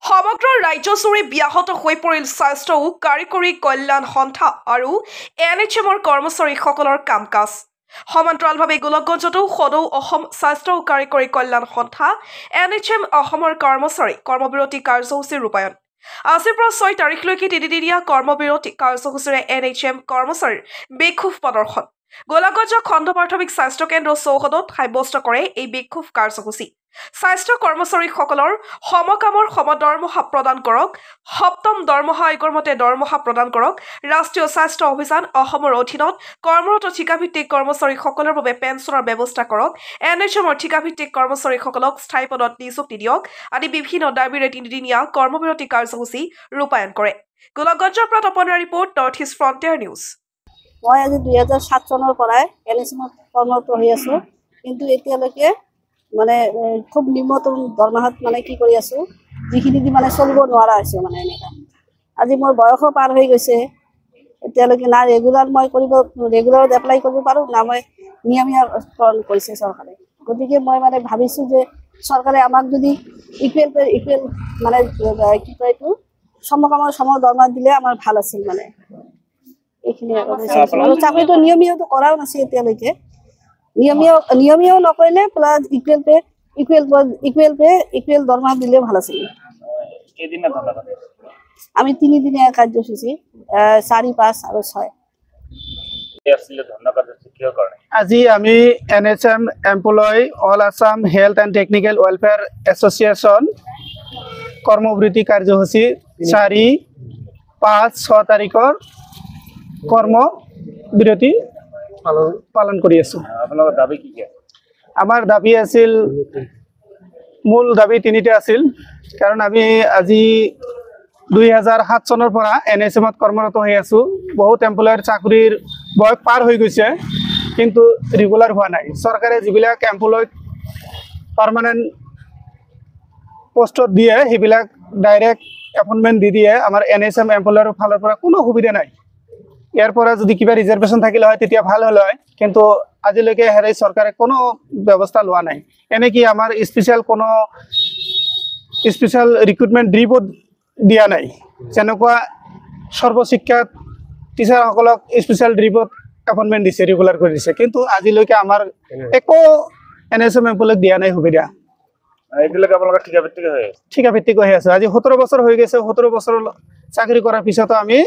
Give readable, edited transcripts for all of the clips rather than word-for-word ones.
সমগ্ৰ ৰাজ্যজুৰি ব্যাহত হৈ পৰিল স্বাস্থ্য ও কাৰিকৰী কল্যাণ সন্থা আৰু NHMৰ কৰ্মচাৰীসকলৰ কাম-কাজ। সমান্তৰালভাৱে গোলকগঞ্জতো সদৌ অসম স্বাস্থ্য ও কাৰিকৰী কল্যাণ সন্থা NHM অসমৰ কৰ্মচাৰী কৰ্মবিৰতি কাৰ্যসূচী ৰূপায়ণ। আজিৰ পৰা 6 তাৰিখলৈকে তিনিদিনীয়া কৰ্মবিৰতি কাৰ্যসূচীৰে NHM কৰ্মচাৰীৰ বিক্ষোভ প্ৰদৰ্শন। গোলকগঞ্জ খণ্ড প্ৰাথমিক স্বাস্থ্য কেন্দ্ৰ চৌহদত সাব্যস্ত কৰে এই বিক্ষোভ কাৰ্যসূচী। স্বাস্থ্য কৰ্মচাৰীসকলৰ সমকামৰ সমদৰমহা প্ৰদান কৰক, সপ্তম দৰমহা আয়োগৰ মতে দৰমহা প্ৰদান কৰক, ৰাষ্ট্ৰীয় স্বাস্থ্য অভিযান অসমৰ অধীনত কৰ্মৰত ঠিকাভিত্তিক কৰ্মচাৰীসকলৰ বাবে পেঞ্চনৰ ব্যৱস্থা কৰক, NHMৰ ঠিকাভিত্তিক কৰ্মচাৰীসকলক স্থায়ী পদত নিযুক্তি দিয়ক আদি বিভিন্ন দাবীৰে তিনিদিনীয়া কৰ্মবিৰতি কাৰ্যসূচী ৰূপায়ণ কৰে। গোলকগঞ্জৰ পৰা তপনৰ ৰিপৰ্ট, নৰ্থ ইষ্ট ফ্ৰণ্টিয়াৰ নিউজ। মই আজি 2007 চনৰ পৰাই NHMত কৰ্মৰত হৈ আছো, কিন্তু এতিয়ালৈকে মানে খুব নিম্নতম দৰমহাত মানে কি কৰি আছো, যিখিনি দি মানে চলিব নোৱাৰা হৈছে মানে এনেকা। আজি মোৰ বয়সো পাৰ হৈ গৈছে, এতিয়ালৈকে না মই ৰেগুলাৰত এপ্লাই কৰিব পাৰোঁ, না মই নিয়মীয়াকৰণ কৰিছে চৰকাৰে। গতিকে মই মানে ভাবিছোঁ যে চৰকাৰে আমাক যদি ইকুৱেল মানে কি কয় এইটো সমকামৰ সম দৰমহা দিলে আমাৰ ভাল আছিল মানে। এইখিনি আৰু চাকৰিটো নিয়মীয়াটো কৰাও নাছিল এতিয়ালৈকে। নিয়মীয়াও নকৰিলে প্লাছ ইকুৱেল দৰমহা দিলে ভাল আছিল। আমি 3 দিনীয়া কাৰ্যসূচী 4, 5 আৰু 6। আজি আমি NHM employ all Assam health and technical welfare association কৰ্মবিৰতি কাৰ্যসূচী 4, 5, 6 তাৰিখৰ কৰ্মবিৰতি পালন কৰি আছো। আমাৰ দাবী আছিল, মূল দাবী 3টা আছিল। কাৰণ আমি আজি 2007 চনৰ পৰা NHMত কৰ্মৰত হৈ আছো। বহুত এমপ্লয়ৰ চাকৰিৰ বয়স পাৰ হৈ গৈছে, কিন্তু ৰেগুলাৰ হোৱা নাই। চৰকাৰে যিবিলাক এমপ্লয়ক পাৰ্মানেণ্ট পোষ্টত দিয়ে সেইবিলাক ডাইৰেক্ট এপইণ্টমেণ্ট দি দিয়ে। আমাৰ NHM এমপ্লয়ৰ ফালৰ পৰা কোনো সুবিধা নাই। ইয়াৰ পৰা যদি কিবা ৰিজাৰ্ভেশ্যন থাকিলে হয় তেতিয়া ভাল হ'ল হয়, কিন্তু আজিলৈকে হেৰি চৰকাৰে কোনো ব্যৱস্থা লোৱা নাই। এনেকি আমাৰ স্পেচিয়েল ৰিক্ৰুটমেণ্ট ড্ৰিপত দিয়া নাই। যেনেকুৱা সৰ্বশিক্ষাত টিচাৰসকলক স্পেচিয়েল ড্ৰিপত এপইণ্টমেণ্ট দিছে, ৰেগুলাৰ কৰি দিছে, কিন্তু আজিলৈকে আমাৰ একো NHM এমপ্লয়ক দিয়া নাই সুবিধা। ঠিকাভিত্তিক হৈ আছে। আজি 17 বছৰ হৈ গৈছে। 17 বছৰ চাকৰি কৰাৰ পিছতো আমি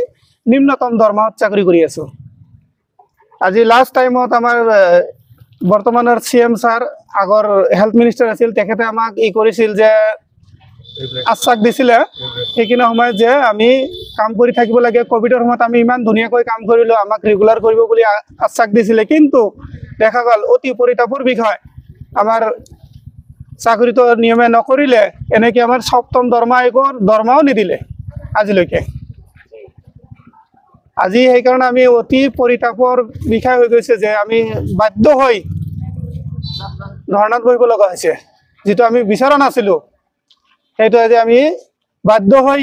নিম্নতম দৰমহাত চাকৰি কৰি আছো। আজি লাষ্ট টাইমত আমাৰ বৰ্তমানৰ CM ছাৰ, আগৰ হেল্থ মিনিষ্টাৰ আছিল, তেখেতে আমাক কৰিছিল যে আশ্বাস দিছিলে সেইখিনি সময়ত যে আমি কাম কৰি থাকিব লাগে। ক'ভিডৰ সময়ত আমি ইমান ধুনীয়াকৈ কাম কৰিলোঁ, আমাক ৰেগুলাৰ কৰিব বুলি আশ্বাস দিছিলে, কিন্তু দেখা গ'ল অতি পৰিতাপৰ বিষয়, আমাৰ চাকৰিটো নিয়মে নকৰিলে। এনেকৈ আমাৰ সপ্তম দৰমহা আয়োগৰ দৰমহাও নিদিলে আজিলৈকে। আজি সেইকাৰণে আমি অতি পৰিতাপৰ বিষয় হৈ গৈছে যে আমি বাধ্য হৈ ধৰ্ণাত বহিব লগা হৈছে, যিটো আমি বিচৰা নাছিলোঁ। সেইটো আজি আমি বাধ্য হৈ